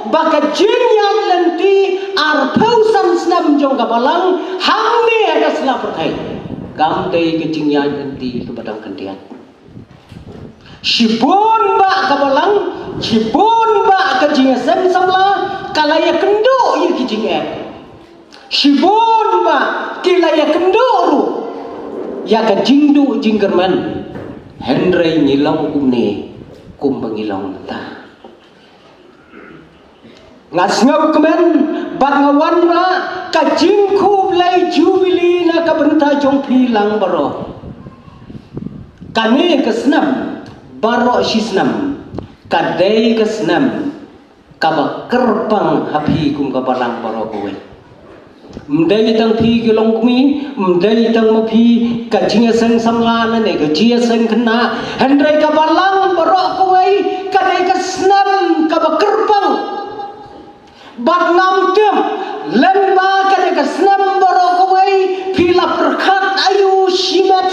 baka jinyat lenti arthausan snam jong kabalang hamne ada sela perkai gamte ke jinyat lenti ke badang kandian shibon ba kabalang shibon ba ke jingasem samla kalaya kendo ye ki jingat shibon ba kilaya kendo ru ya ka jingdu jinggerman Henry ngilang kumne kum bangilang ta ngasngau kemen bat ngawanra ka jingku blai jubili na ka benta jong pilang baro kane kesnam baro sisnam kadai kesnam ka kerpang hapi kum ka balang baro kowe mdai tang phi ke long kumi mdai tang ma phi ka jinga sang samla na ne ka jia sang kena Henry ka balang baro kowe kadai kesnam ka kerpang bat ngam tem len ba ka ka snam baro ko wei pila perkhat ayu shimat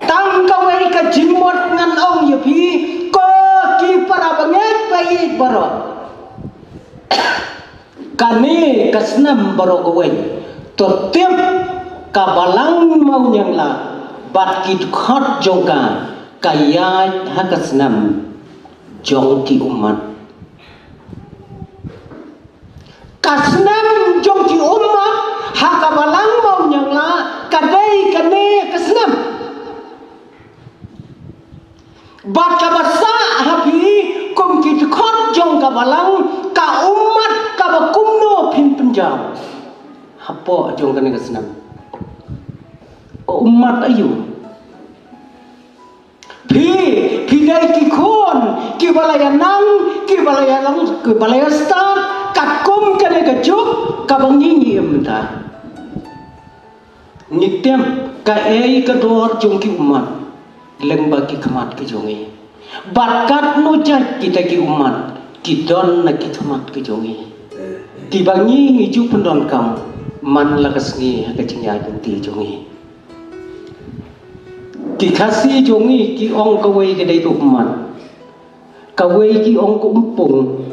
tang ka wei ka jimot ngan ong ye pi ko ki para banget bai baro kane ka snam baro ko wei to tem ka balang mau nyang la bat ki khat jongka kaya ha ka snam jong ki umat kasnam jong ki umat haka balang mau nyangla kadai kane kasnam bat ka basa hapi kum ki khot jong ka balang ka umat ka bakumno pin penjam hapo jong kane kasnam umat ayu pi dai ki khon ki balaya nang ki balaya lang ki balaya star kakum kane kajuk kabangingi emta nitem ka ei ka dor jongki umat lengba ki khamat ki jongi bakat no jat kita ki umat ki don na ki khamat ki jongi ki bangi ngiju pendon kam man lakasni ka jingya ganti jongi ki khasi jongi ki ong ka wei ka dei ko umat ka wei ki ong ko umpung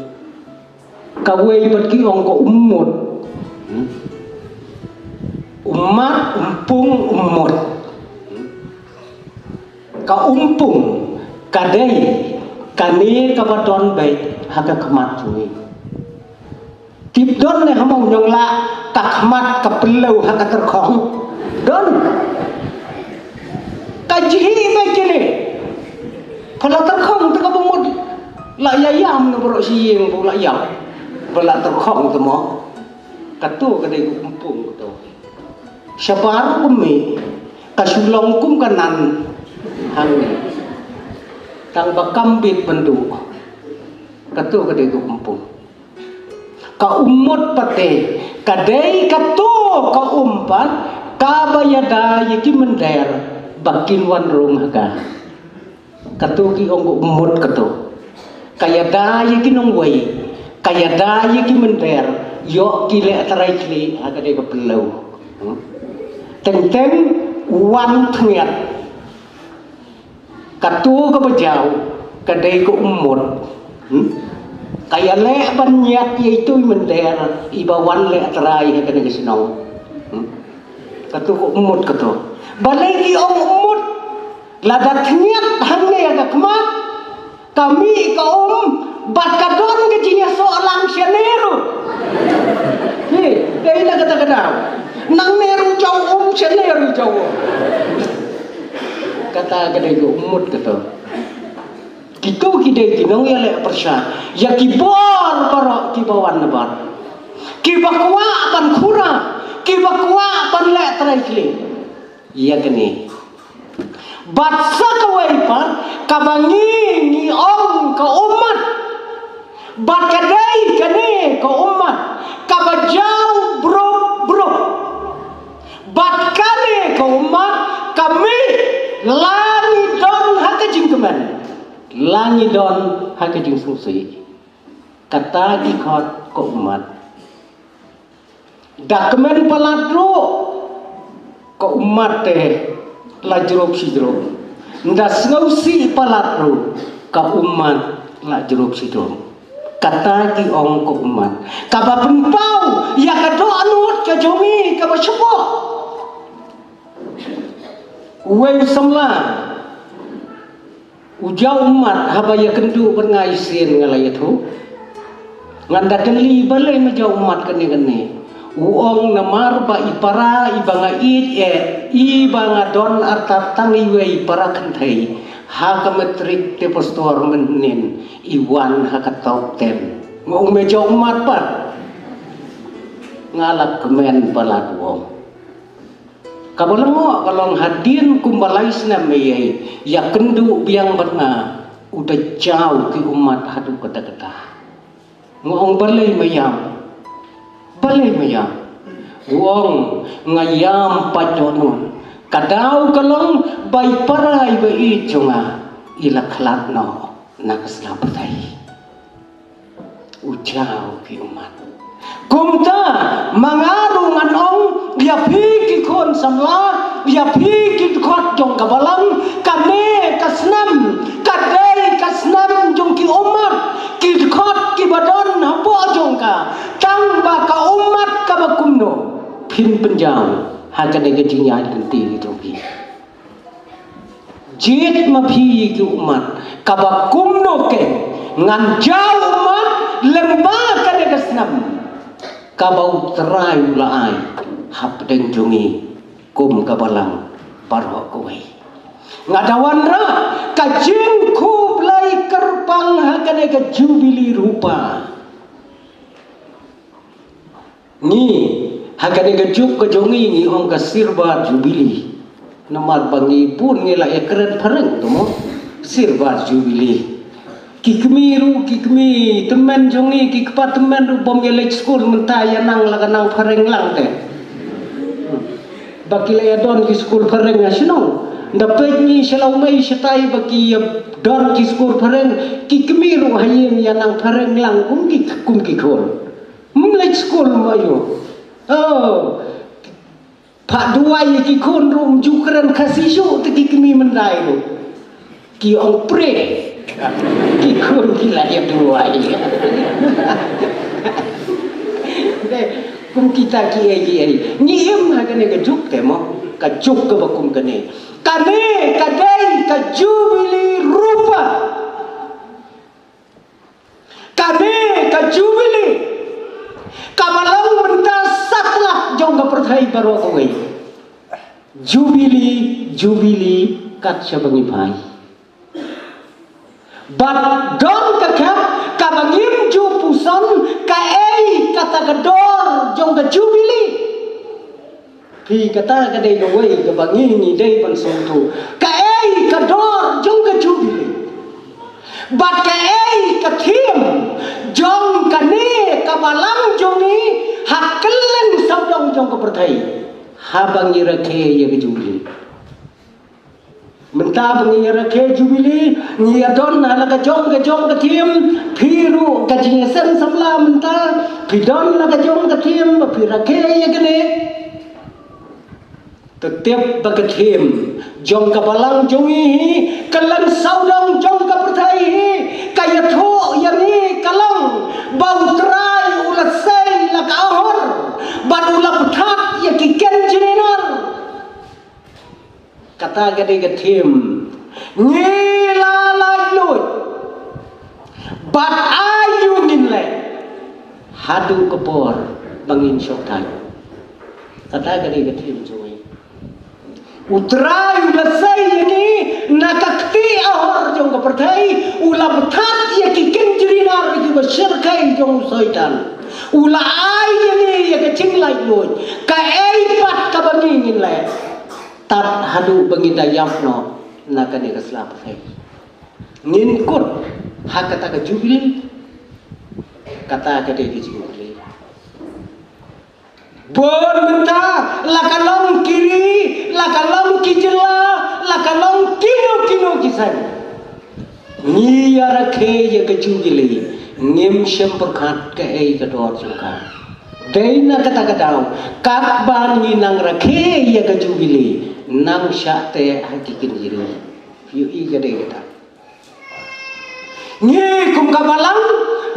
kawai pergi ongko umut umat umpung umut ka umpung kadai kane kabadon baik haka kemat suwi tipdon ne hamong nyongla takmat kapelau haka terkong don kajihi bekene kalau terkong tekabumut la yayam no bro siyeng bo la yam bela terkong temo katu kadai kumpung tu syapar kumi kasulong kum kanan hangi tang bakambit bendu katu kadai kumpung ka umut pate kadai katu ka umpat ka bayada yiki mender bakin wan rum haga katu ki ong umut katu kayada yiki nong wei kaya daya ki mender yo ki le tarai kli aga de belau teng wan thniat katu ka bajau kadai ko umur kaya le banyat yaitu mender ibawan le tarai aga de sinong katu ko umur katu balai ki om umur lada thniat hangne aga kmat kami ka bat kadon ke jinya soalang seneru dai na kata nang neru jauh seneru jauh kata kadai ko umut kata gitu kidai kinong ya le persya ya kibor para kibawan nabar kibakwa pan khura kibakwa pan le trai kli iya kene batsa kawai pan kabangi ni ong ka umat bat kadai kane ka umat kabajau bro bat kane ka umat kami langi don haka jingkeman langi don haka jing sungsui kata dikot ka umat dakmen palatro ka umat teh lajrok sidro ndas ngausi palatro ka umat la jeruk sidom kata ki ong ko umat kaba penpau ya kado anut ka jomi kaba syukur wei samla ujau umat habaya kendu berngai sin ngalaya tu nganda deli balai majau umat kene uong namar ba ipara ibanga ibanga don arta tangi wei para kentai ha kametrik te postor menen iwan ha katop ten ngong majau umat pa ngalak kemen balat wong kabalengo kalong hadin kumbalai sna meyai ya kendu biang banga udah jauh ki umat hadu kata-kata ngong balai mayam wong ngayam pajonon kadau kalong bai parai bai jonga ila klatno nak slapatai ujau ki umat kumta mangaru nganong dia piki kon samla dia piki khot jong kabalang kane kasnam kadai kasnam jong ki umat ki khot ki badon hapo jong ka tang ba ka umat ka bakumno pin penjau hakan ga jinya denti itu ki jit ma phi ki umat ka bakumno ke ngan jau umat lemba ka kasnam kabau terai ulai hap deng jungi kum kabalang parho kowe ngadawan ra kajing ku blai kerpang hakane ke jubili rupa ni hakane ke juk ke jongi ni ong ka sirba jubili namar bangi pun ngela ekren pareng tu mo sirba jubili kikmiru kikmi teman jongi kikpa teman ru bom elek school mentaya nang laga nang pareng lang te baki le don ki school pareng asino dapat ni selau mai setai baki don ki school pareng kikmiru hayem ya nang pareng lang kum ki khol melek school mayo oh pak duai ki khon rum jukran kasisho te kikmi mendai lu ki ong pre ikut gila ya dua ya. Deh, kum kita kiai nyiem hagane kejuk temo kejuk ke bakum kene kadai kajubili rupa kadai kajubili kabalang mentas satlah jong ka perthai baro kowe jubili kat sabangi bai bat don kakap kabangim ju puson kaei kata kedor jong ke jubili pi kata kadai gawai kabangim ni dei pan sontu kaei kedor jong ke jubili bat kaei kathim jong kane kabalang jongi hakelen sabdong jong ke perthai habangi rakhe ye ke jubili mentah mengira ke jubili ngia don halaga jong ke tim piru gajinya sen samla mentah pidon laga jong ke tim pira ke ya gene tetep baga tim jong ka balang jongi kalan saudang jong ka pertai kaya tho yani kalang bau trai ulasai laga ahor badula puthat ya kiken jinenar kata gede getim ngila lalut bat ayu nginle hadu kepor bangin syoktai kata gede getim cuy utrai ulasai ini nakakti ahor jong kepertai ula betat ya kikin jirinar juga syirkai jong soitan ula ayu ini ya kecing lalut kaei pat kabangin nginle tat hadu bangida yafno nakane kasla pakai ngin kut hakata ka jubili kata ka de jubili bon menta lakalong kiri lakalong kijela lakalong kino kisan ni yara ke ye ka jubili ngim shem perkhat ka ei ka dor jungka deina kata dau kat ban ni nang rakhe ye ka jubili nang syate hakikin jiru yu i gade kata Ngi kum kabalang,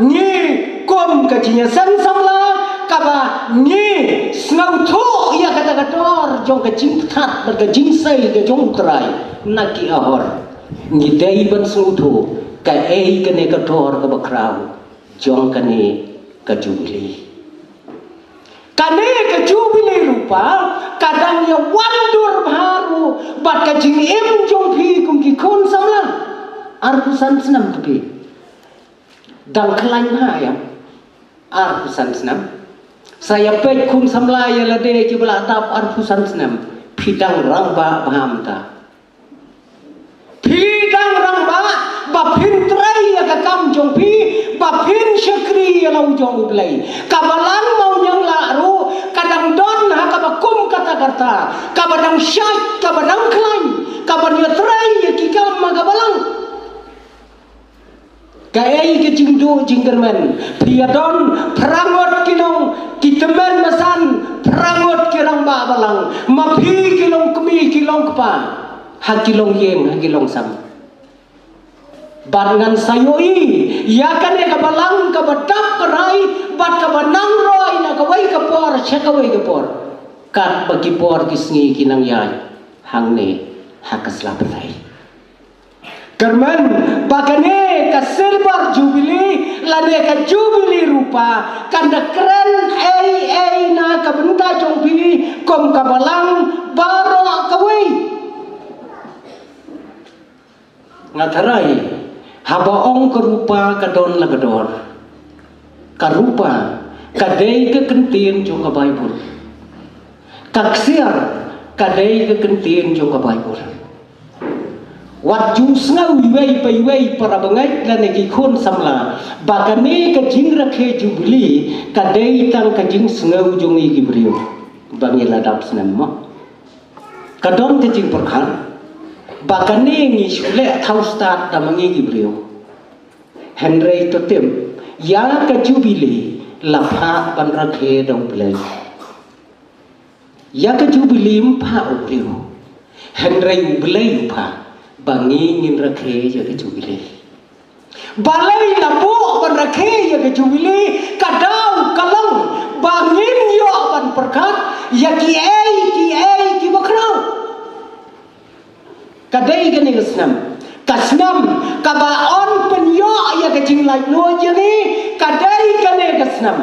ngi kum kajinya sang samla, kaba ngi snau tho ya kata kator jong kajing tat berkajing sai ke jong terai naki ahor ngi dai ban snau tho ka ei kene kator ka bakrau jong kane kajubili kane kajubili rupa kadang ya wandur baru bat kajing em jong pi kum ki kon samla arpusan senam tepi dang kelain hayam arpusan senam saya pek kun samlaya lade kibla tap arpusan senam pidang rangba bahamta pidang rangba bapin trai ya kakam jong pi bapin syakri ya lau jong ublai kabalang mau nyang laru kadang don ha kabakum kata-kata kabadang syak kabadang klaim kabadang trai ya kikam magabalang kaya ke jingdu jinggerman priadon perangot kinong kitemen masan perangot kirang babalang mapi kilong kemi kilong kepa hakilong yeng hakilong sam bangan sayoi ya kan ya kabalang kabadap kerai bat kabanang roi na kawai kapor syakawai kapor kat bagi por kisngi kinang yai hangne hakasla betai Kerman bagane ka silver jubilee lane ka jubilee rupa kanda keren ai na ka benta jongpi kom kabalang baro kawai ngatarai habaong kerupa kadon lagador karupa kadai ke kentien jong ka Bible kaksiar kadai ke kentien jong ka Bible wat jung snau wei pai wei para bangai la neki khon samla bakane ka jing rakhe jubili ka dei tang ka jing snau jung i gibriu bangi la dap snam mo ka dom te jing perkhan bakane ngi shule thau start ta mangi gibriu henry to tem ya ka jubili la pha ban rakhe dong plei ya ka jubili pha ubriu henry ublei pha bangi ngin rakhe ya ke jubile balai labu ban rakhe ya ke jubile kadau kalang bangin yo ban perkat ya ki ei ki bakrau kadai gani kasnam kaba on penyo ya ke jinglai lo jani kadai gani kasnam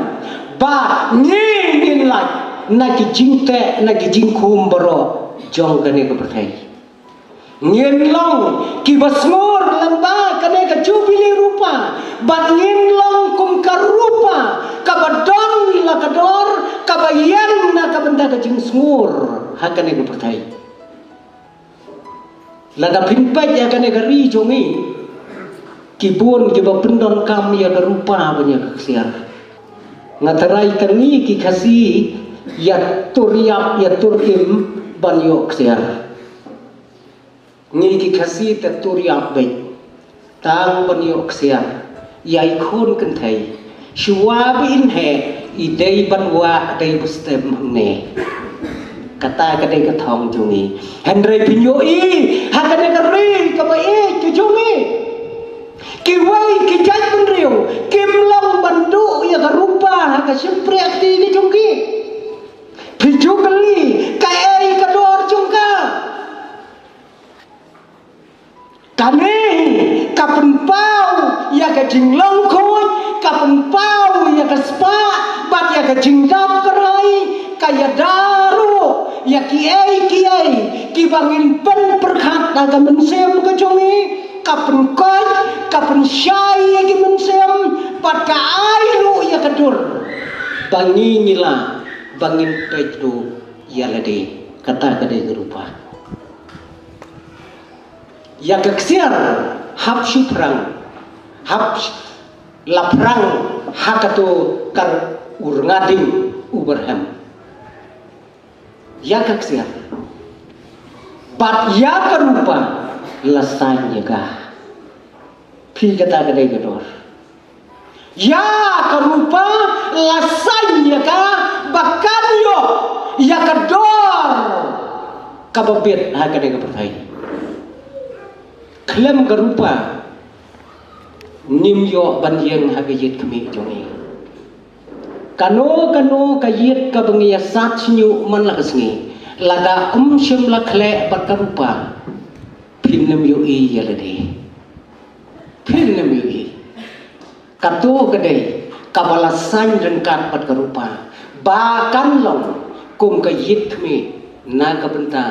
ba ngin lai na ki jingte na ki jingkhum baro jong gani ke perthai ngin long ki basmur lamba kane ka jubili rupa bat ngin long kum karupa kabadon la kador kabayan na kabenda ka jing smur hakane ka pertai lada pinpai ya kane ka ri jongi kibun ki bapendon kam ya rupa banyak siar ngatarai kani ki khasi ya turiap ya turim banyo siar ngi ki khasi ta turiap bai tang banyo siar yai khon kan thai shuwa bin he i dei banwa dei bustem ne kata ka dei ka thong jungi henry pinyo i hakane ka ri ka ba e ki jungi ki wai ki jai ban riu kim long bandu ya ka rupa ka simpre akti ni jungi pinyo kali ka ei ka dor jungka kane kapen pau ya ka jinglong khoi kapen pau ya ka spa bat ya ka jingdap kerai kaya daru ya ki ei ki bangin pen perkhat na ka mensem ka jongi kapen koi kapen syai ya ki mensem pat ka ai lu ya ka dur bangi ngila bangin petu ya lade kata kade rupa ya keksiar hap syuprang hap laprang hakato kar urngading uberham ya keksiar bat ya kerupa lesanya ka pi kata kadai gedor ya kerupa lesanya ka bahkan yo ya kedor kababit hakadai kepertai klaim kerupa nim yo ban yang hagayit kami jongi kano kayit ka bangiya sat nyu man laksni lada shim lakhle bakarupa pinam yo I yalade pinam yo I kato kadai kabalasan rengkat bakarupa bakan long kum kayit kami naga benta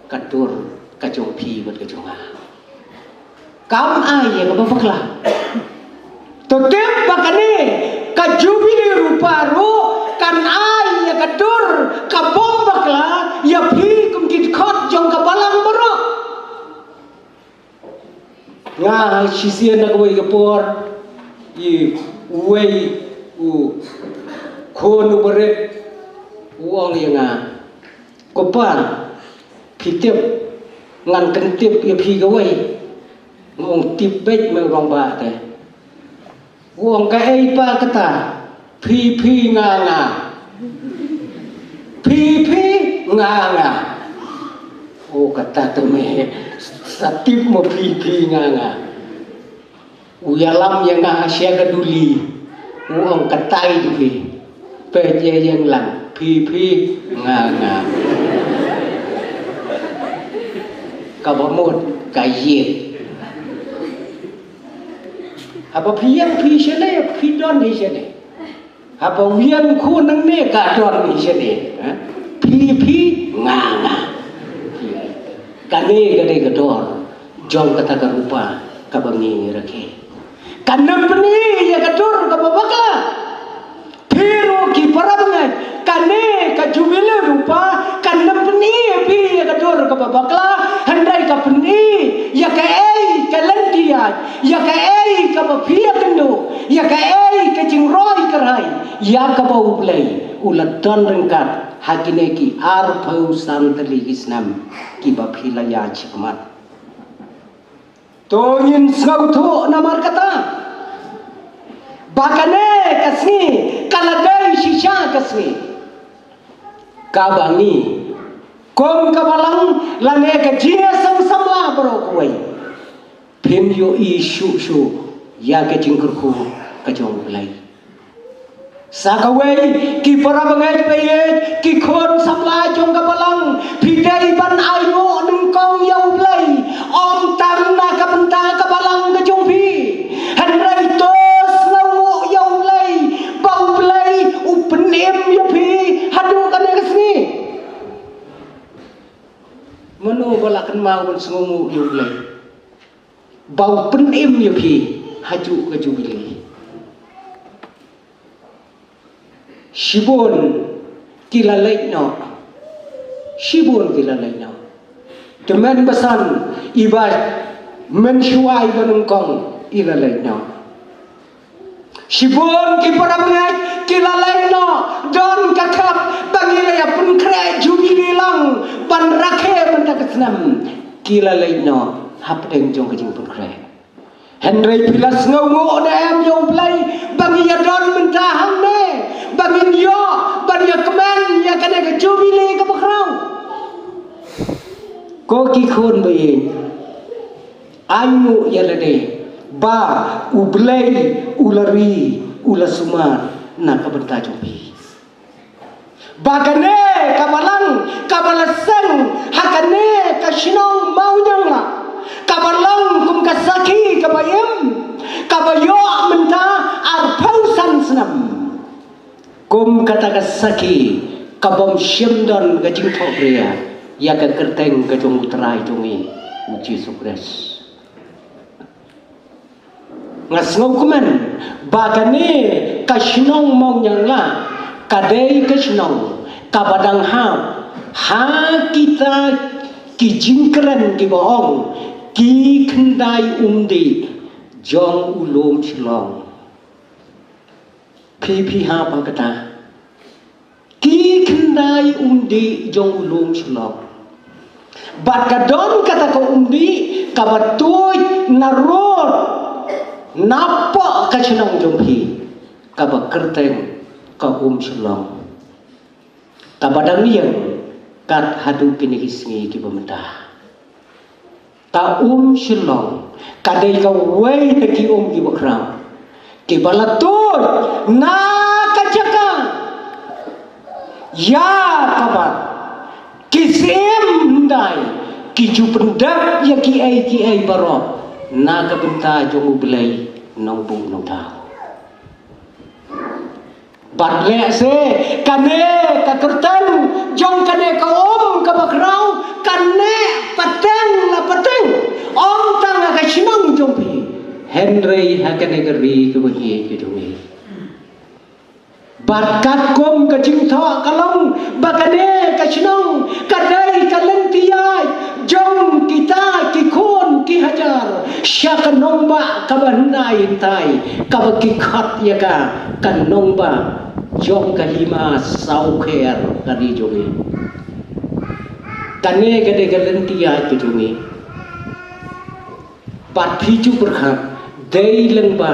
katur kajong pi bat kajonga kam ay ka bapakla totep bakane kajubili rupa ro kan ay ya kadur kabom bakla ya pi kum kit khot jong ka balang boro nga sisian na ko por I wei u khonu bare uang yang kopar pitip ngan kentip ya pi gawai ngong tip bet me rong ba te uang ka ei pa kata pi nga oh kata tu me satip mo pi nga uyalam yang asia keduli uang katai pi pe yang lang pi nga kabamut kayit apa piang pi sene pi don ni sene apa wian ku nang ne ka don ni sene pi nga kane gade gador jong kata karupa kabangi rake kanam peni ya gador kababakla pero ki parabangan kane ka jubile rupa kanam peni pi ya gador kababakla handai ka peni ya ka ei kalandia ya ka ei ka bapia kendo ya ka ei ka jingroi karai ya ka bau play uladon rengkat hakine ki arpau santali isnam ki bapila ya chikmat tongin sauto namar kata bakane kasni kaladai shisha kasni kabangi kom kabalang lane ka jia sang samla bro kuai pim yo I shu ya ke jingkurku ka jong play sakawai ki para bangai baye ki khon samla jong kabalang pidai ban ayo nengkong yau play om tarna ka benta kabalang ka jong pi handrai tos lawo yau play bau play upenem ya pi hadu kan kesni mano balakan mau ban sengomu yau play bau penem ya pi haju ka jubili Shibun kilalay no teman besan iba mensuai benungkong ilalay no Shibun kiparabangay kilalay no don kakap bangilaya pun kre jubili lang ban rakhe bantakasnam kilalay no hapdeng jong kajing pun kre Henry pilas ngau na em yong play bangiya don mentahang ne bangin yo bangiya kemen ya kena ke jubile ke bakrau ko ki khon bayin ayu ya lade ba ublay ulari ulasumar na kabanta jubi bagane kabalasang hakane kasinong maujang la kabalang kum kasaki kabayem kabayo menta arpausan senam kum kata kasaki kabom syemdon gajing thokria ya ka kerteng gajong utrai jongi uji sukres ngasngau kuman bagane kasinong maunyang la kadai kasinong kabadang ha kita kijingkeren ki bohong ki kendai umdi jong ulum silong pi ha pa kata ki kendai umdi jong ulum silong bat kadon kata ko umdi kabatoy narot napa kasinong jong pi kabakerteng ka silong kabadang yang kat hadu kini kisngi ki pemerintah ta shalong kadai ka wei ta ki ki bakrau ki balatur na kajaka ya kabar kisem dai ki ju pendap ya ki ai baro na ka benta jong belai nong bung nong ta bat le se kane ka kertan jong kane ka ka bakrau kane pateng la pateng tang ka chinong jong pi Henry ha kane ka ri ka bagi ki jong ni bat kat kom ka ching tho ka long ba kane ka chinong kadai ka lentia jong kita ki khon ki hajar sya ka nong ba ka bandai tai ka ba ki khat ya ka nong ba jong ka hima sau kher ka ri jong ni kane ka de ka lentia ki jong ni bat phi chu berhak dei leng ba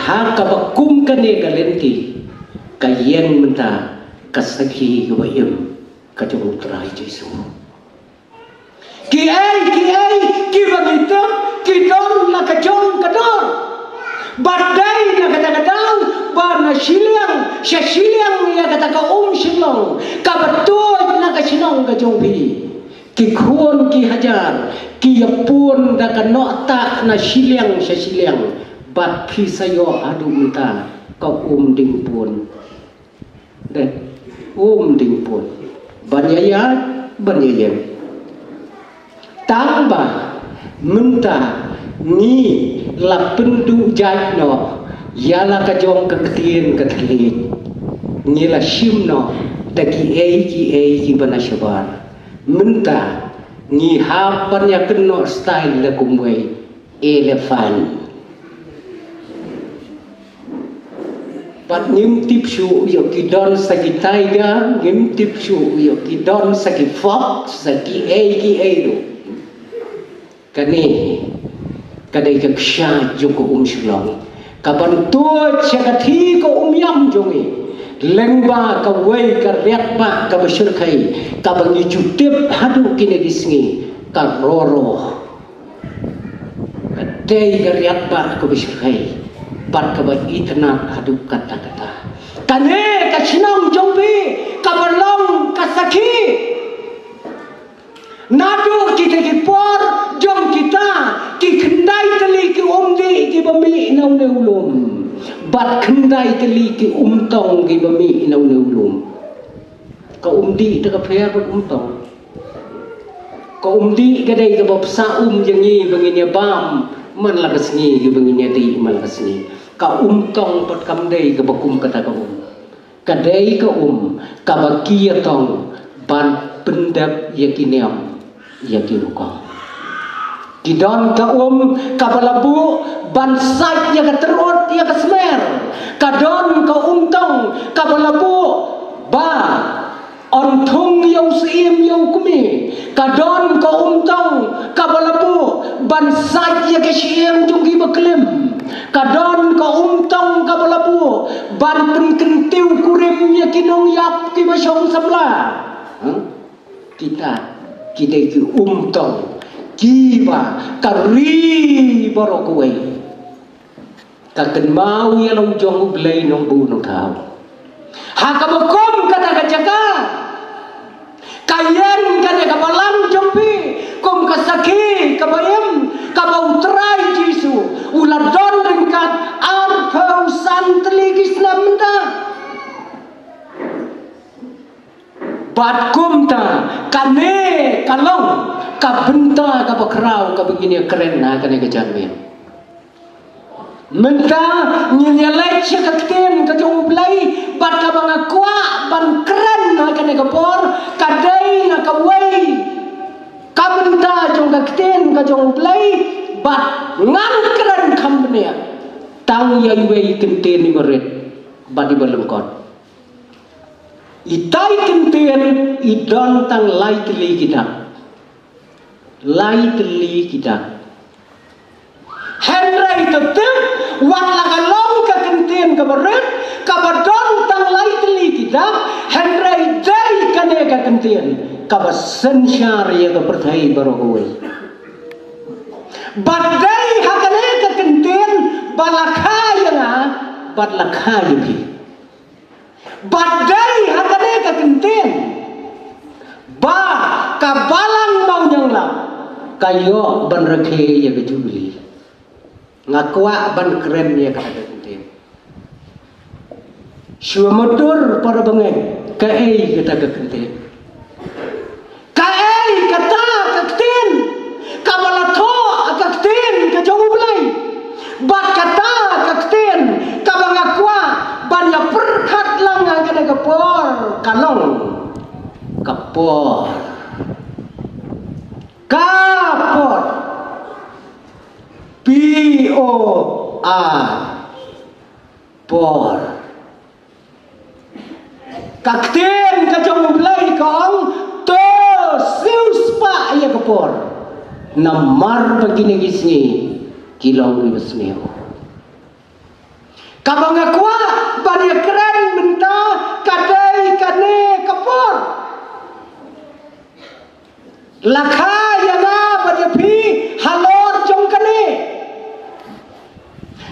ha ka ba kum kane ka lenti ka yen menta ka sakhi ka ba yem ka jong trai Jesu ki ki bagito ki don la ka jong ka don badai na ka kadang bar na shiliang ya kata ka shilong ka betul na ka sinong ka jong pi ki khon ki hajar ki yapun da ka nota na shiliang bat phi sayo adu menta ka ding pun de ding pun banyaya tamba menta ni la pendu jai no yala ka jong ka ketien ka thlit ni la shim no ta ki bana shabar menta ni ha pan ya kenno style la kumwei elephant pat nim tip shu yo ki don sa ki tiger nim tip shu yo ki don sa ki fox sa ki do kani kadai ka ksha joko shlong ka ban to chakathi ko yam jongi lengba ka wei ka riat ba ka bashir khai ka bangi jutip hadu kine gisngi ka roro ka dei ka riat ba ka bashir khai bat ka ba itna hadu kata kane ka chinong jongpi ka balong ka sakhi nadu kita ki por jom kita ki khendai tali ki di ki bami nau ne ulum bat khendai tali ki tong ki bami nau ne ulum ka di ta ka pher bat tong ka di ka dai ka bab sa yang ni bangin ya bam man la kasni ki bangin ya di man la kasni ka tong bat kam dai ka bakum kata ka ka dai ka ka bakia tong ban pendap yakiniam yakinuka kidon ka ka balabu ban sai ya ka terot ya ka smer kadon ka tong ka balabu ba on thung yau sim yau kumi kadon ka tong ka balabu ban sai ya ka siam jungki baklim kadon ka tong ka balabu ban penkentiu kurim ya kinong yap ki basong sabla kita ki tong kiba kari borokuwe ka mau ya long jong blay nong bu nong thao ha ka bakom kata ka jaka kayen kata ka balang jompi kom ka sakhi ka bayem ka bautrai Jesu uladon ringkat arthau santli kisnamda bat kumta kane kalong ka benta ka bakrau ka begini keren na kane ka janmin menta nyelai chakten ka jong blai bat ka banga kwa ban keren na kane ka por ka dai na ka wei ka benta jong ka kten ka jong blai bat ngan keren kambne tang ya wei kenten ni meret badi balengkot itai kenten idon tang lightly kita Henry tetep wan laga long ka kenten ka beret ka badon tang lightly kita Henry dai kane ka kenten ka basen syari ka perthai barohoi badai hakane ka kenten balakha yana badlakha yubi badai hakane ka kenten ba ka balang mau yang la kayo ban rakhe ya ka jubli ngakwa ban keren ya ka kenten shua motor para bangen ka ei kita ka kenten ka ei kata ka kenten ka balatho ka kenten ka jubli bat kata ka kenten ka bangakwa ban ya perkat lang ka ka por kalong kapor kapor P-O-R por kakten kajong belai kong to siuspa ya kapor namar begini gisni kilong ibasneo kabangakwa banyak keren menta kadai kane kapor lakha yana badyapi halor jongkane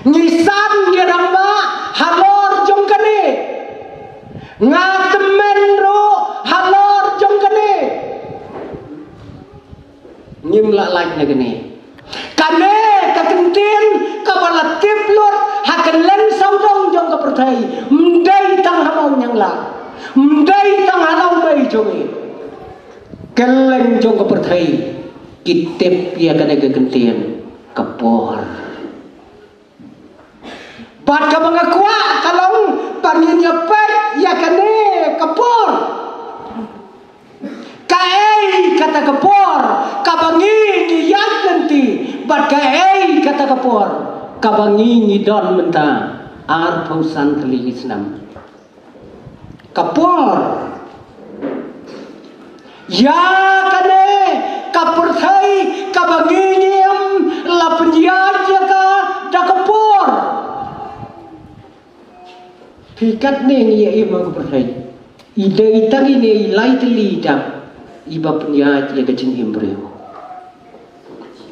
nisan geramba halor jongkane ngatemen ro halor jongkane nyimla like negene kane kakentin kabalatip lor hakelen saudong jong kapertai mdai tang hamau nyangla mdai tang halau bai jongi keleng jong kapertai kitep ya kane kekentian kapor bat ka mangakwa kalong panginya pet ya kane kapor kaei kata kapor kabangi niyat nanti bat kaei kata kapor kabangi ngidon menta ar pausan kali isnam kapor ya kane kapertai kabanginiam la penjaja ka dakapor pikat ne ni ima kapertai ide itang ini lightly dak iba penjaja ka jing imbreo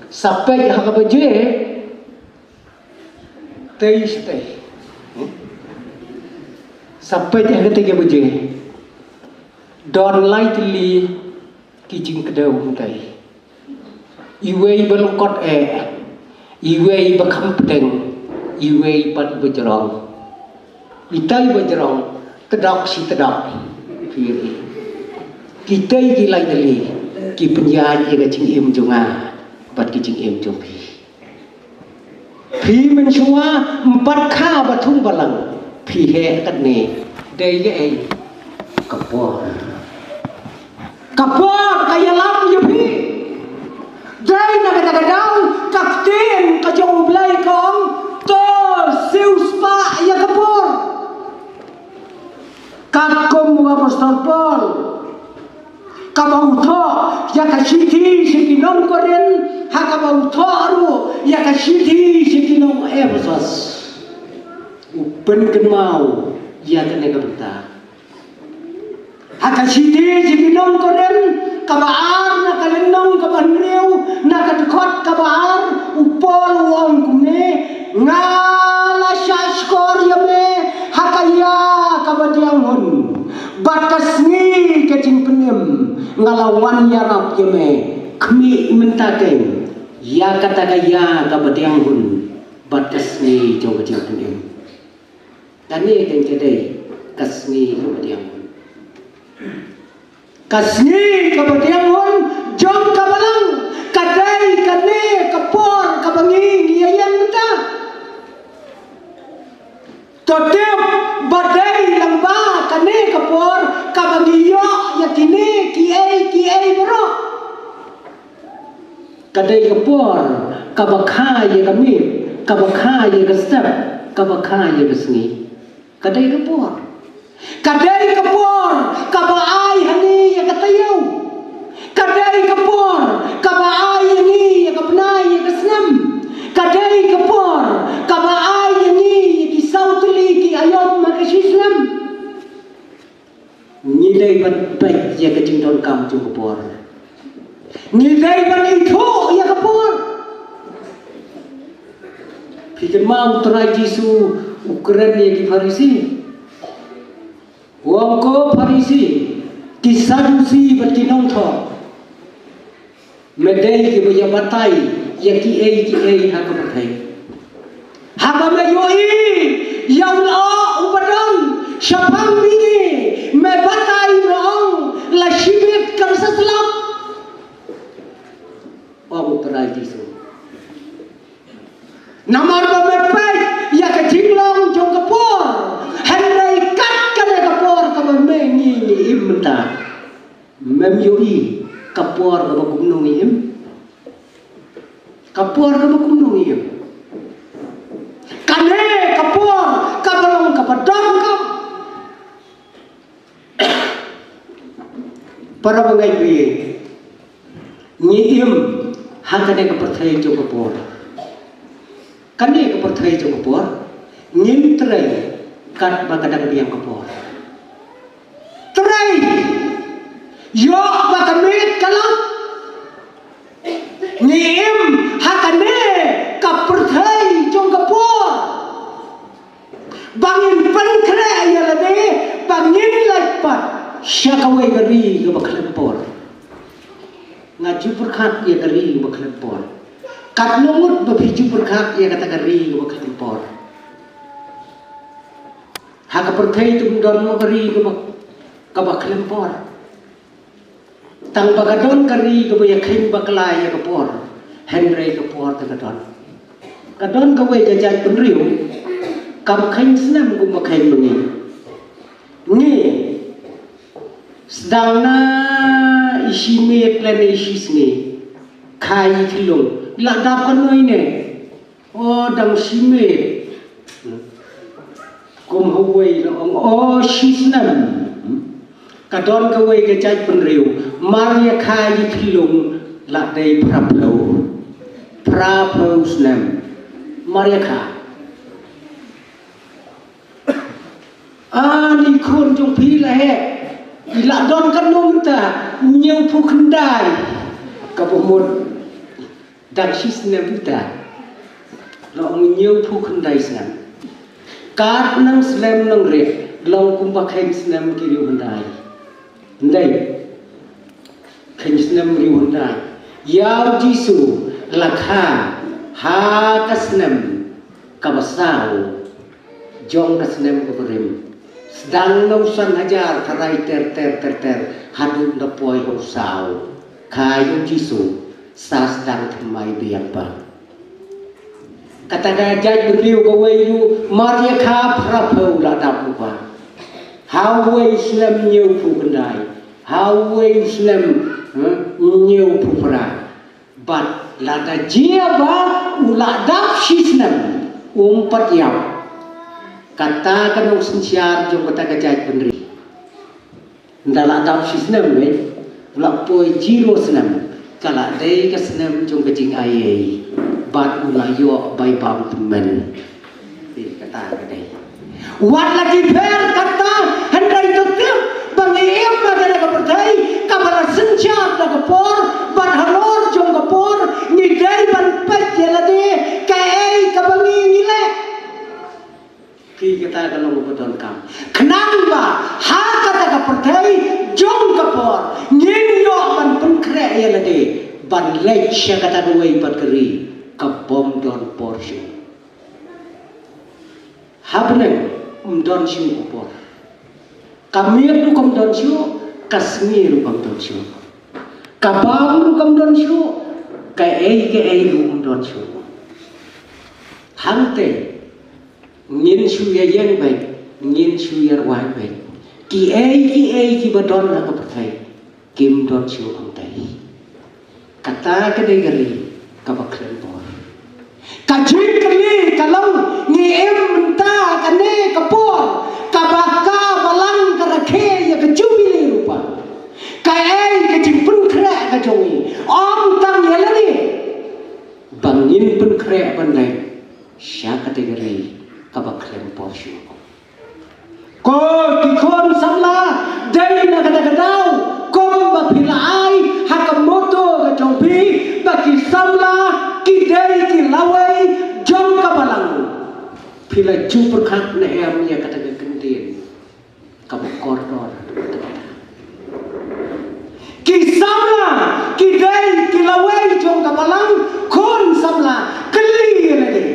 sampai hakabje teiste sampai hakate buje don lightly kijing kedau huntai iwei balukot iwei bakam pedeng iwei pat bejrong itai bejrong tedok si tedok piri kitai gilai deli ki penjaj ga jing im junga pat ki jing im jung pi menchua empat kha bathum balang pi he kat ne dei ge ei kapor kapor kaya lam yupi dai na kata daun kapten kajong blai kong to siuspa ya kapor kakom wa pastor Paul kabau tho ya kasiti sikinom koren ha kabau tho ru ya kasiti sikinom ebesos upen kenmau ya kene kabta hakasiti sikinom koren kabaar na kalenong kabanriu na kadkot kabaar upol wong kumne ngala shaskor yame hakaya kabadiang hun batasni kecing penim ngalawan yarap yame kmi mentakeng ya kata kaya kabadiang hun batasni jong kecing penim tani keng kedai kasni kabadiang kasni kabadiang hun jom kabalang kadai kane kapor kabangi ngiayan menta totep badai lamba kane kapor kabangi yo yakini kiai bro kadai kapor kabakha ye kami kabakha ye kasab kabakha ye kasni kadai kapor kabai hani ya katayu kadai kapor kabai ni ya kapnai ya kasnam kadai kapor kabai ni ya kisautli ki ayom makashislam nilai ban baik ya kecington kam tu kapor nilai ban itu ya kapor Kikan mau terai Jisu Ukraina ki Farisi. Wong ko Farisi ki Sadusi bat ki nong tho. Medai ki boya batai ya ki ei ha ko batai. Ha ba me yoi ya ula upadon syapang bini me batai nong la shibet kam saslap. Wong terai Jisu. Namar ba mepek ya ke jinglong jong kapor henry kat kana kapor ka mengi imta mem yoi kapor ka kumnong im kapor ka kumnong im kane kapor ka balong ka padang ka para bangai bi ni im hakane ka perthai jong kapor kani ke perthai jong kapor ngin trai kat ba kadang diam kapor trai yo ba kamit kalam ngim hakane ka perthai jong kapor bangin pan kre ya lade bangin lapat syakawe gari ke bakhlempor ngaju perkhat ya gari ke bakhlempor kat nungut bapiju berkak ia kata gari ke bakal tempor. Haka perthai tu don mo gari ke bakal tempor. Tang bagadon gari ke baya khain baklai ya kapor. Henry kapor ta kadon. Kadon ka wei jajaj penriu kam khain senam gum bakhain mengi. Ni sedang na isi me plan isi sne khai thilung lak dapat noi ne oh dang sime kum hawai oh shisnam kadon ka wei ka chai penriu maria khai thilung lak dei prapau snam maria kha ni khon jong phi la he lak don kan nom ta nhiều phu khandai ka pomot dan shisna buta lo nhiều phu khandai snam kat nang slam nang re long kum ba khain snam ki riu handai ndai khain snam riu handai yaw jisu lakha ha kasnam kabasau jong kasnam ko rim sedang nausan hajar tarai ter hadut na poi ho sao kayu jisu sa sedang thamai biang ba kata gajaj beliau kawailu maria kha prapau la dapu ba hawai islam nhiều phu kendai hawai islam nhiều phu pra bat la da jia ba ula dap shisnam umpat yam kata kanong sinsiar jong kata gajaj benri ndala dap shisnam we ula poi jiro snam kala dei ka snam jong kajing ai bat ula yo bai bang temen kata kadai wat lagi fer kata hendai tetep bangiem magana ka perthai kamara senjat ka por ban halor jong ka por ni dai ban pet yelade kai ka bangi nile ki kata kalau bodon kam kenang ba ha kata ka perthai jong ka por ngin yo ban pen kre yelade ban lech kata duai pat keri ka bom don porsche habne don shu por Kamir tu kam don shu, Kasmir tu kam don shu, Kabam tu kam don shu, ke ai tu don shu. Hante, ngin shu ya yen baik, ngin shu ya wan baik. Ki ai ki badon la kapatai, kim don shu angtai. Kata kedai gari, kabaklen por. Kajin kali kalau ni minta kane kapor, kabaka balang karakhe ya kejubile rupa. Kai kejin pun kre kajongi. Om tang yelani. Bangin pun kre bandai. Sya kategori kabaklen por shu. Ko kikon samla dai na kadau kom bapilai hakamoto kajongpi baki samla kidai ki lawai jong kabalang Pila jumperkat na emnya kata kegendian kamu koridor kisamla kidai kilawai jong kapalang kon samla keli lagi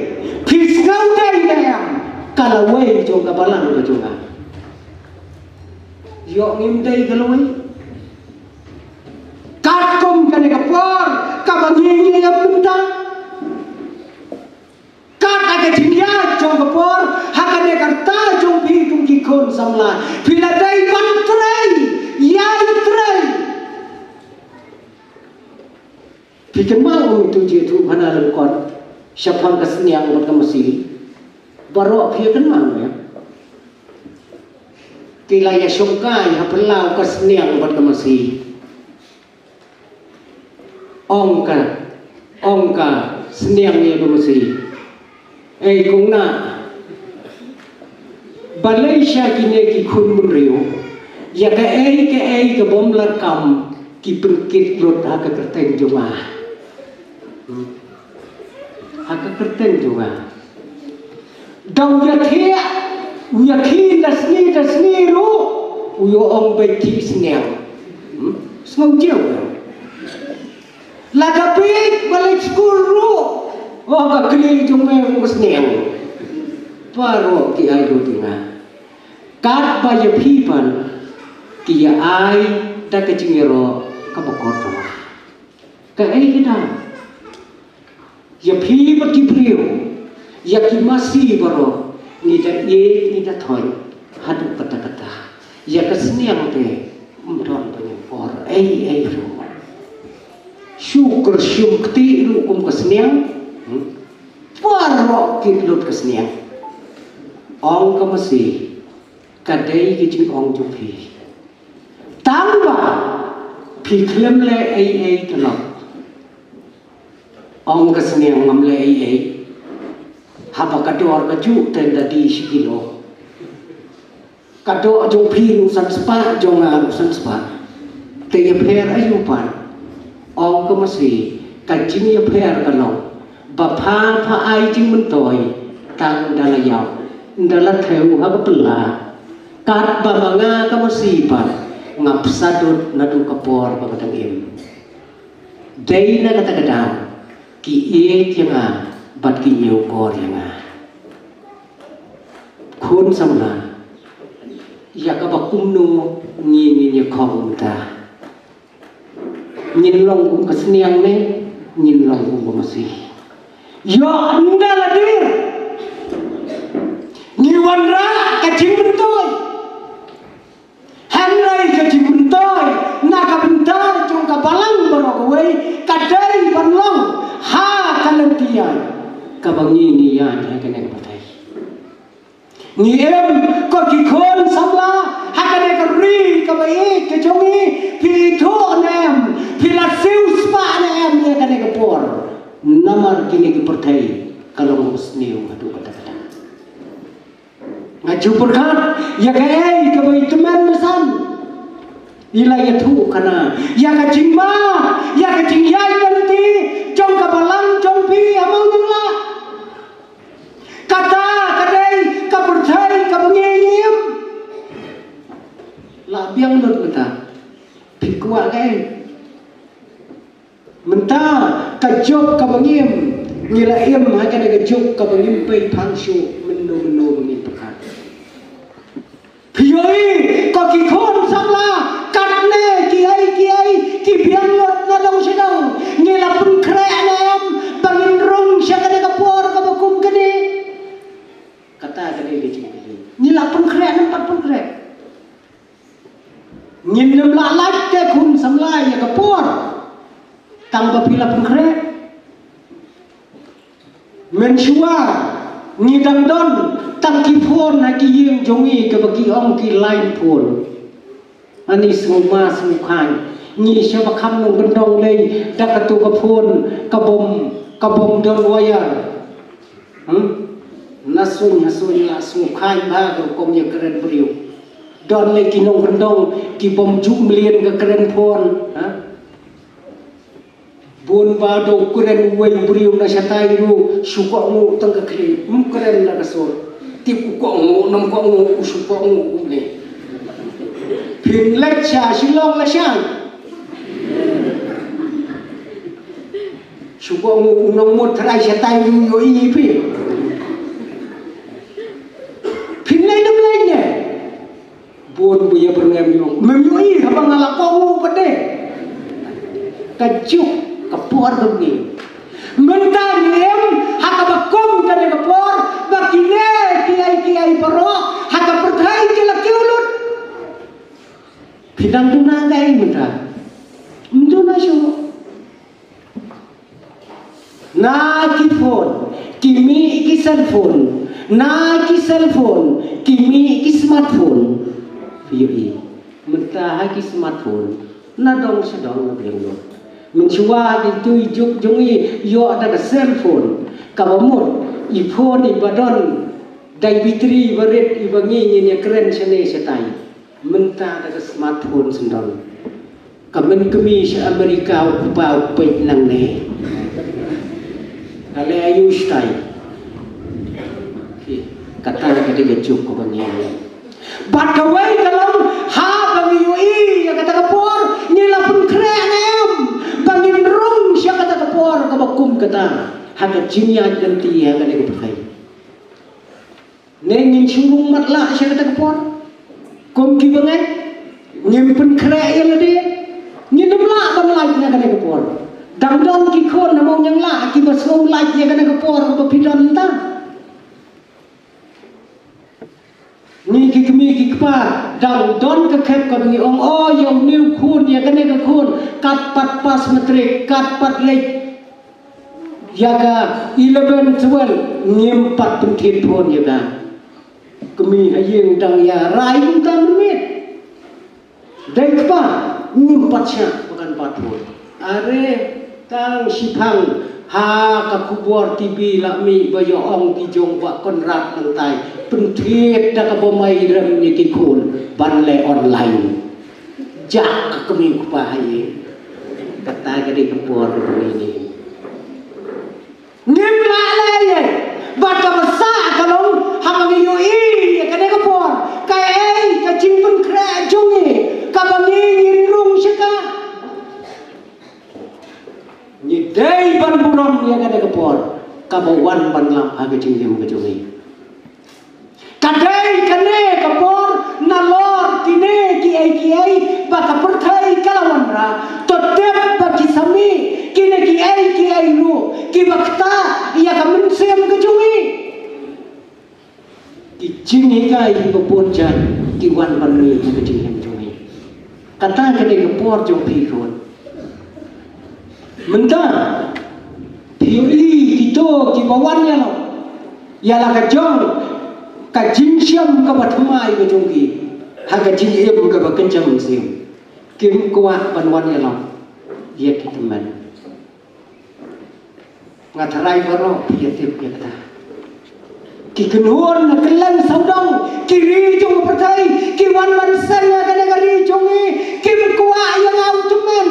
pisngau dai em kalawai jong kapalang ka jonga yo ngim dai kalawai katkom kane kapor kabangi ngam punta ada jinya jong kapor hakane karta jong pi kum ki kon samla pila dai pan trai yai trai pikan mau tu je tu hana lang kon syafang kasniang buat kamasi baro pikan mau ya kila ya syongkai hapelau kasniang buat kamasi ongka seniang ya kamasi cũng na Malaysia kini ki khun munriu ya ke bom lar kam ki perkit rot ha ka kerten jonga ha ka kerten jonga dau ya khi dasni ru uyo ong be ti sniang smau jeu la ka big balik school ru oh ka kli jung me musniang paro ki ai do tinga kat ba ye pipan ki ya ai ta ka jingero ka bokor to ka ai kita ya pi ba ki priu ya ki masi baro ni da thoi hadu kata ya ka sniang te umdon banyak por ai ru syukur syukti ru kum ka sniang Parok kitlut kesniang ong ka masih kadai kijing ong jupi tamba piklem le ai telok ong kesniang ngam le ai haba kador kaju tenda di sikilo kado jupi nusan spa jonga nusan spa te ye pher ayupan ong ka masih kajing ye pher kalong bapa pa ai jing mentoi tang dalayau dalat heu ha pela kat bamanga ka masipan ngap sadut nadu kapor pagatang im dai na kata kadang ki e tianga bat ki nyeu kor yanga khun samla ya ka bakum nu ni khong ta nyin long kum kasniang ne nyin long kum masih ya anda ladir ngiwanra kacing bentoy hanrai kacing bentoy naka bentoy cung kabalang barokawai kadai banlong ha kalentian kabangi niyan hai kaneng patai ngiem ko kikon samla ha kaneng kari kabai kejongi pitho nem pilasiu spa nem ya kaneng kapor namar kini dipercayai kalau musniu adu kata-kata ngaju berkat ya kai kebai teman mesan ila ya tu kana ya kacing ma ya kacing yai nanti jong kabalang jong pi amang nula kata kadai kapercayai kabangiem la biang lut mata pikwa kai mentah kajok kabangim ngila im haka daga jok kabangim pay pangsyo menu mengin pekan piyoi ko kikon samla katne kiai ki biang lot na daw sidang ngila pun kreanem bangin rong siya ka daga por kabakum kani kata kani gijing ngila pun kreanem pat pun kre nginem lalat ke kun samla ya kapor tang bapila pengkre mensua ngidang don tang kipon na kiyeng jongi ke bagi ong ki lain pun ani semua semukan ni siapa kamu gendong lei dak tu kapon kabom don wayar nasun la semukan ba kom ya keren beriu don lei kinong gendong ki bom jumlien ke keren pon bun bado keren way beriu na siya tayo suka mo tangga kli keren na kasor tiếp quăng nông quăng usuk quăng này phim lách xà xin long là sao usuk quăng nông một thay sẽ tay vô ý phim này đâm lên nè buồn bây giờ bernam yung ý habang ngalak quăng pada kacuk kapor begini mentang em hakabakom kada kapor bakine kiai paro hakaperthai kila kiulut bidang tuna kai menta mtuna syo na ki phone kimi ki cell phone na ki cell phone kimi ki smartphone vi menta ha ki smartphone na dong sedong na biang lo mencuba itu jungi yo ada cell phone kabamut iphone ibadon dai bitri baret ibangi nya keren sene setai menta ada smartphone sendong kamen kemi se Amerika upau pe nang ne ale ayu stai kata ketika cukup bangi bat kawai dalam ha bangi yoi ya kata kapor nyela pun keren em bangin rong siya kata kapor kabakum kata haga jinya ganti haga ne kupai nengin surung matla siya kata kapor kom ki bangai nyimpen kre ya lade nyinamla ban like na kata kapor dangdon ki khon namong yang la ki basau like ya kata kapor ko pidon ta ni ki kemi ki kpa dangdon ka khep ka ni ong o yong new khun ya kane ka khun kat pat pas metrik kat pat lek yaga 11 12 ngim pat pentit phon yaga kemi hayeng dang ya rai tang mit dai kpa ngim pat sya bukan pat phon are tang sipang ha ka kubor TV lakmi bayo ong ki jong ba kon rat nang tai pentit da ka bomai rem ni ki khun ban le online jak kemi kpa haye kata gede kepor ini ngim la le ye bat ka basa kalong hamang yoi ya kade kepor kai ei ka jimpun kre jongi ka bangi ngirung sika ni dei ban bunom ya kade kepor ka bawan ban lam aga jingim ka jongi kadai kane kepor na lor kine ki ai baka perthai kalawan ra totep baki sami kine ki ai ru ki bakta ya ka mensem ka jungi ki jingi kai ki bopon jan ki wan ban ni ka jingi jungi kata kane kepor jong pi kon menta theory kito ki bawan ya lo ya la ka jong ka jinsiam ka bathmai ka jongi haga jingem ka bakencam sim kim kuat panwan ya lo dia ki teman ngatarai baro dia tip ya kata ki kenuan na kelan saudang kiri jong pertai ki wan man sana kada kali jongi kim kuat yang au teman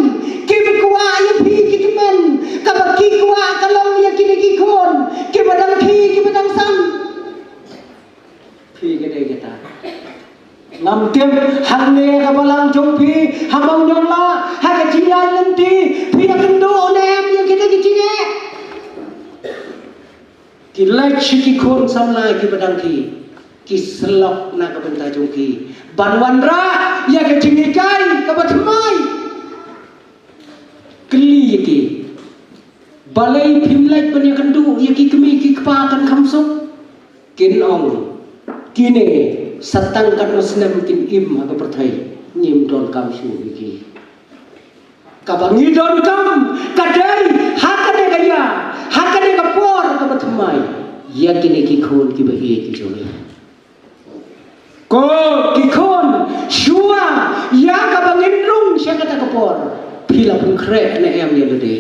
kim kuat ya pi ki teman ka baki kuat kalong ya kini ki kon ki badang pi ki badang sang pi gede kita ngam tiap hangne ka balang jong pi hamang jong la ha ka jingai lenti pi ya kendo nem ya kita ki jinge ki like shiki khon samla ki badang ki selok na ka benta jong ki banwan ra ya ka jingi kai ka bathmai kli ki balai phimlai panya kendu ya ki kemi ki kpa kan khamsok kin ong kine satang kan muslim kin im ha perthai nyim don kam su iki kabangi don kam kadai hakane gaya hakane kapor ka bathmai ya kine ki khon ki bahi ki joni ko ki khon shua ya kabangin rung sya kata kapor phila pun kre na em ya lede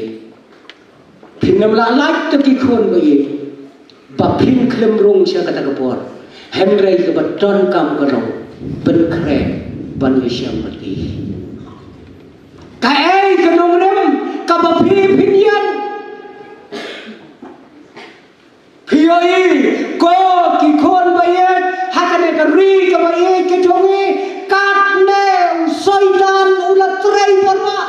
phinam la like to ki khon bayi ba phin klem rung sya kata kapor Henry ke beton kam kerong berkrek ban yasham mati kai kenong rem ka bapi pinyan piyoi ko ki khon baye baik ke jongi katne soitan ulat tray warna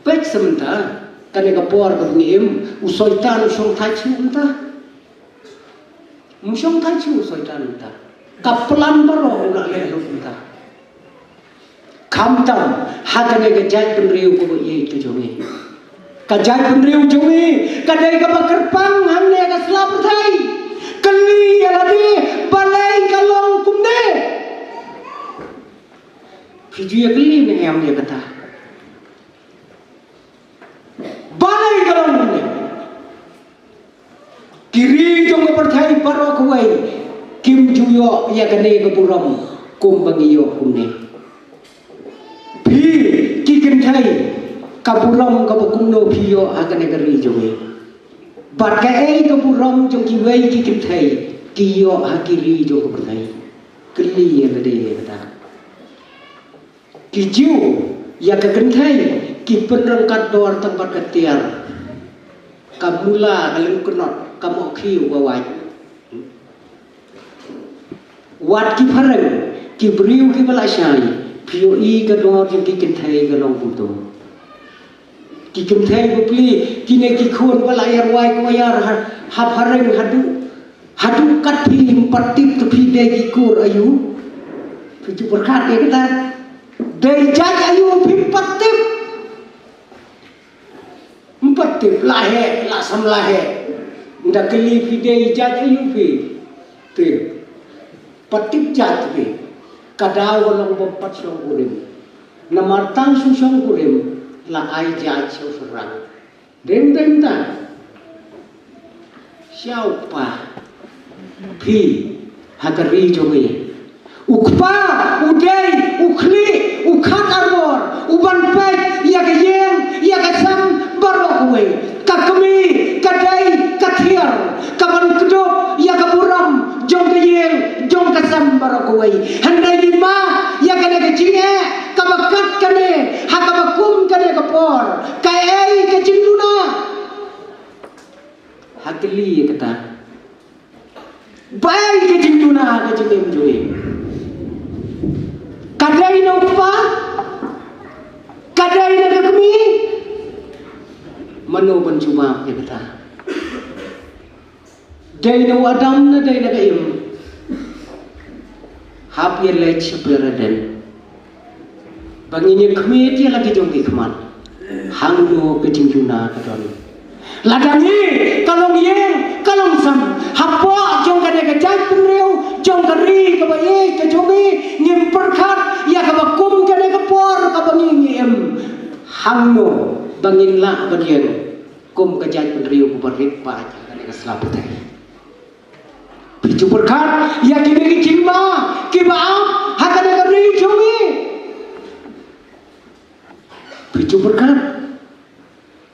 pek sementara kane kapor ke ngim usoitan usong tachu entah musong tachu usoitan entah kapelan baro ulat lelu entah kamtam hagane ke jai penriu ko ye ke jongi kajai penriu jongi kadai ka bakerpang hanne ka selap thai kali alade balai kalong kumne Pijui kali ni em dia kata balai kalong kumne kiri jong perthai paro kuai kim juyo ya kane ka buram kum bangiyo kumne pi kikin thai kaburam kabukumno piyo agane gari jongi bat ka ei kaburam jong ki wei ki kim thai kiyo hakiri jong perthai kli alade kata ki jiu ya ka ken thai ki penrangkat dor tempat ketiar kamula kaleng kenot kamu khiu bawai wat ki pharang ki briu ki balasai piyo i ka dor jong ki ken thai ka long puto ki kem thai bupli kine ki khon wala yar wai ko yar ha phareng hadu kat phi patip to phi de ki kur ayu phi chu berkhat ke kata de jaj ayu phi patip lahe la sam lahe nda kli phi de jaj ayu phi te patip jaj phi kadaw walong bompat song kurim namartang susong kurim la ai jaj so serang den ta siau pa phi hakari jongi ukpa udai ukli ukhat arbor uban pek ya ka yeng ya ka sam barok we kakmi kadai kathiar kaban kedop ya ka buram jong ka yeng jong ka sam barok we handai lima ya ka ne jinge kabakat kane hakabakum kane kapor kai ke jinduna hakili kata baik ke jinduna ke jingem joe kadai no pa kadai na kami mano banjuma ya kata dai no adam na dai na kaim hap ye lech seperaden banginya kami dia lagi jongki keman hangno ke jinguna kadon ladangi kalong yeng kalong sam hapo jong kade ke jai penriu jong kari ke bae ke jongi ngim perkhat ya ka bakum kade ke por ka bangi ngiem hangno bangin la badian kum ke jai penriu ku barit pa kade ke selaputai picu perkhat ya kini ki kimma ki baam hakade kari jongi picu perkhat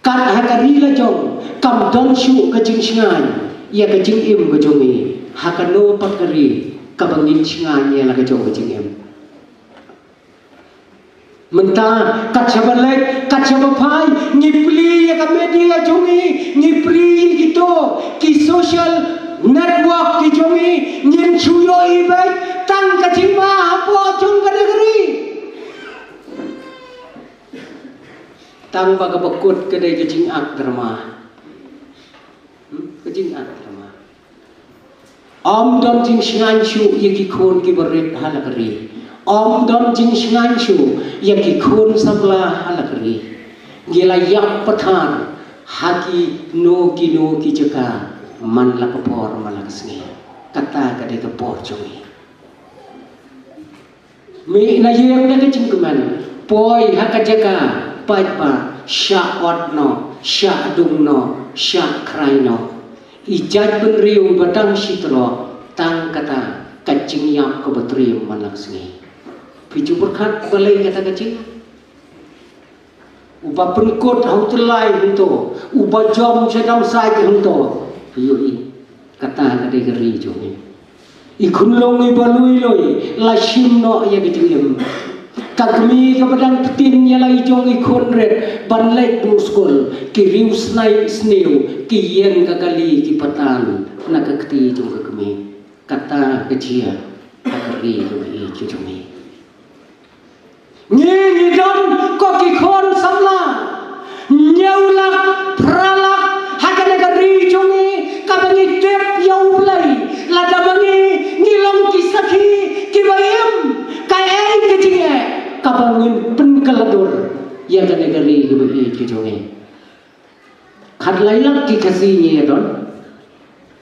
kat hakari la jong kam dong shu ka jing singai ya ka jing im ka jongi hakano pakari ka bangin singai ya la ka jong ka jing im menta kat sabalek kat sabapai ngipli ya ka media jongi ngipli gitu ki social network ki jongi ngin chuyo ibai tang ka jing ma hapo jong ka negeri tang baga bakut kedai kejing ak drama kejing ak drama om dom jing shngan shu yaki khon ki baret halakari om dom jing shngan shu yaki khon sabla halakari gila yak pathan haki no ki jaka man lakapor malakasni kata kadai kapor jongi me na yeng na kejing kuman poi hakajaka pa sya otno sya dungno sya kraino ijat penriu batang sitro tang kata kacing yap ke batriu malaksni piju berkat balai kata kacing uba penkot hau telai hunto uba jom sedam saja hunto piyo i kata kadai geri jongi ikun longi balui loi la shimno ya kejim kagmi kabadang tin ya lai jong ikon red banlai du school ki riu snai sneu ki yen kakali ki patan na kakti jong kagmi kata kecil agari lu itu cumi ni don ko ki khon samla nyaulak pralak hakan agari cumi kabangi tep yau lai lada bangi ngilong kisaki kibayam kai ai kecil kabangin penkaladur ya kan agari lu itu cumi khat lailak ki kasihnya don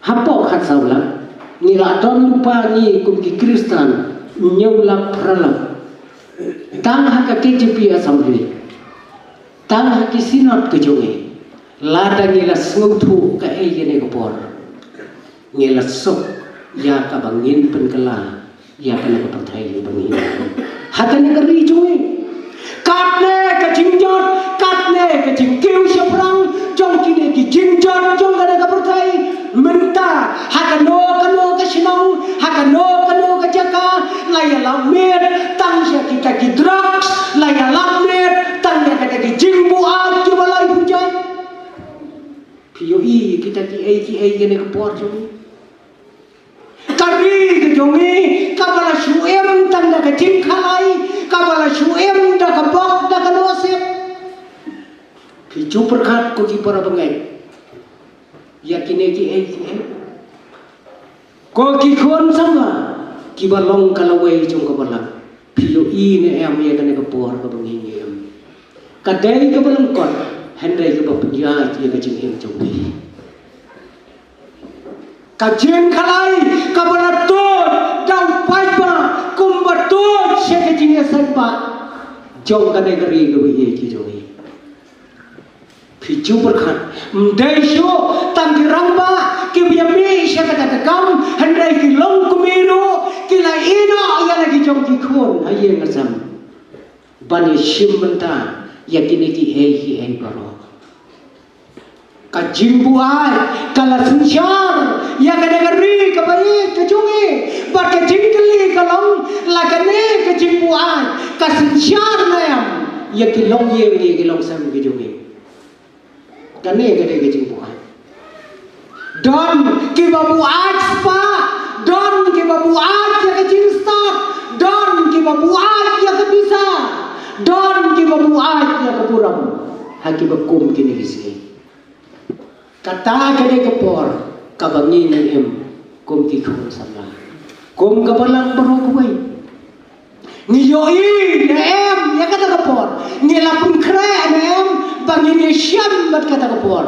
hapo khat saulang nila don lupa ni kum ki Kristen nyaulak pralak tang haka KJP assembly tang haki sinot ke jonge lada ngila snguthu ka gene gopor ngila sok ya ka bangin penkala ya kana ka pathai bangin hatane ka ri jonge katne ka jingjot katne ka jingkiu shaprang jong kine ki jingjot jong kana ka pathai menta hakano ka sinong hakano ka jaka laya lamet tang sia kita ki drugs laya lamet tang ya kita ki jingbu a ki balai hujai POI kita ki ai gene ke por jongi kari ke jongi kabala shuem tang da ka jing khalai kabala shuem da ka bok da ka nosep pi chu perkhat ko ki para bangai yakine ki ai ko ki khon sama ki balong kalawai jong ka balak POI ne em ya kan ka por ka bangi em kadai ka balong kon handai ka bapnya ki ka jing em jong bi ka jing khalai ka balato dau pai ba kum bato se ka jing san ba jong ka dai ka ri ka bi ki jong bi Picu berkat, mendai syo tang diramba ki biami sya kata kam handai ki long kumiru ki la ino ya lagi jong ki khon aye ngasam bani shim menta yakini ki hei baro ka jimbu ai kala sunshar ya kada gari ka bai ka jungi ba ka jingkli ka long la ka ne ka jimbu ai ka sunshar na yam ya ki long ye ki long sam ki jungi kane gade ke jingbuan don ki babu aj spa don ki babu aj ya ke jingstat don ki babu aj ya ke bisa don ki babu aj ya ke puram haki bakum kini kisi kata gade ke por kabangi ni em kum ki khon samla kum kabalang baru kuai ni yoi ne em ya kata ke por ni lapun kre ne em bangin ya syam bat kata kapor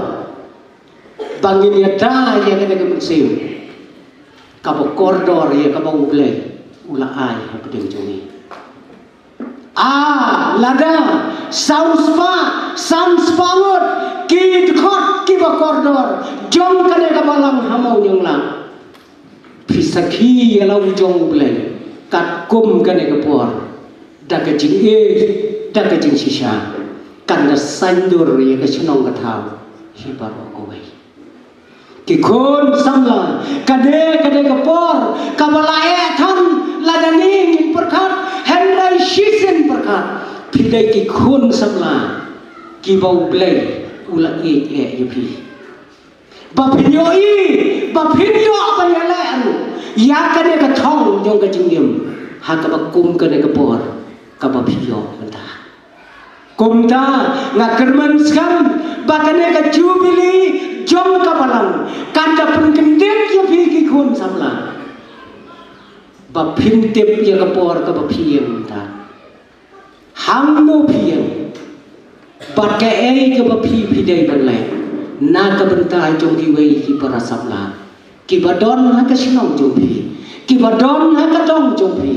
bangin ya da ya kata ke musim kabo koridor ya kabo ublay ula ay hapudeng jongi lada sounds bangot ki dkhot ki ba koridor jong kane ka balang hamau nyong lang pisakhi ya lau jong ublay kat kum kane kapor da ka jing da ka jing shisha kanda sandur ya ke senong ke thau hibaro kowai ki khon samla kade ke por kabala thon ladani ngin perkhat henrai shisen perkhat pidai ki khon samla ki bau play ula yupi ba video apa ya la anu ya kade ke thong jong ke jingim ha ka ba kum kade ke por ka ba video mentah kumta ngakerman skam bakane ka jubili jom ka balang kanda pengkendek ya piki kun samla ba phintep ya ka por ka ba phiem ta hamno phiem ba ka ei ka ba phi dei banle na ka benta jong ki wei ki para samla ki ba don ha ka sinong jong phi ki ba don ha ka dong jong phi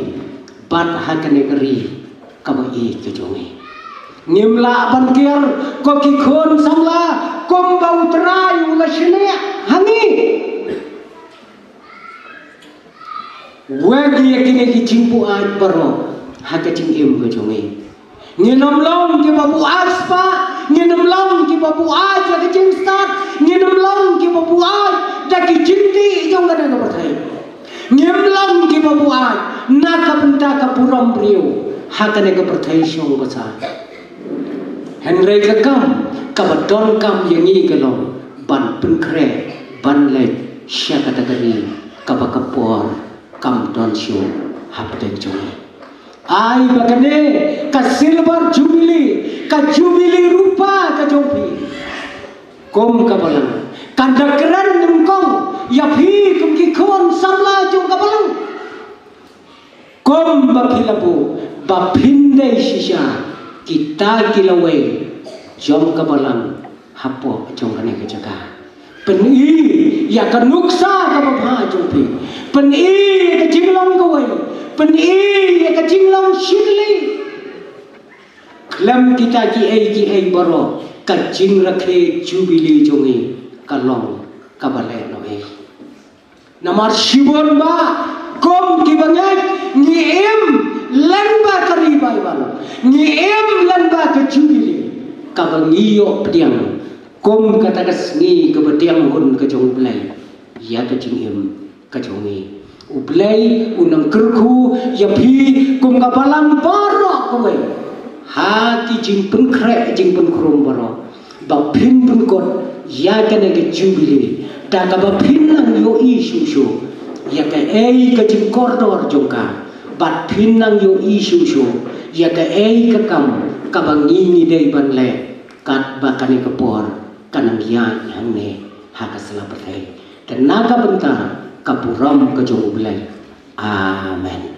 bat ha ka ne kari ka ba e ka jong e nimla bankir ko ki khon samla kom bau trai ula shine hangi wagi yakine ki jingpu aj baro haka jing em ko jongi nginom long ki babu aj spa nginom long ki babu aj ka jing start nginom long ki babu aj da ki jindi jong ga na bathai nginom long ki babu aj na ka punta ka puram priu haka ne ka bathai shong ko sa Henry kakam kabadon kam yangi galong ban penkre ban lek sya kategori kabakapor kam don shu hapdek jongi ai bagane ka silver jubilee rupa ka jompi kom kabalang kanda keren nungkong yapi kum ki khon samla jong kabalang kom bapilabu bapinde shisha kita kilawe jom kabalang hapo jong kane ke jaga peni ya kanuksa ka bapha jompi peni ka jinglong ko wei peni ya ka jinglong shidli klam kita ki ai baro ka jing rakhe jubilee jongi kalong kabale no e namar shibon ba kom ki bangai ni em lanba kari bai walo ni em lanba ka jubilee kabangiyo pediang kom kata kasni ke betiang hun ke jong blai ya ke jing em ke jongi ublai unang kerku ya phi kom kabalam baro kowe hati jing pun krek jing pun krum baro ba pin pun kot ya kene ke jubilee da ka ba pin nang yo isu ya ka ei ka jing kordor jongka bat pin nang yo isu ya ka ei ka kam ka bangi dei ban le kat ba kane ke por kanang ya hang ne ha ka selabat hai dan naga bentar kapuram ke jong blai amen.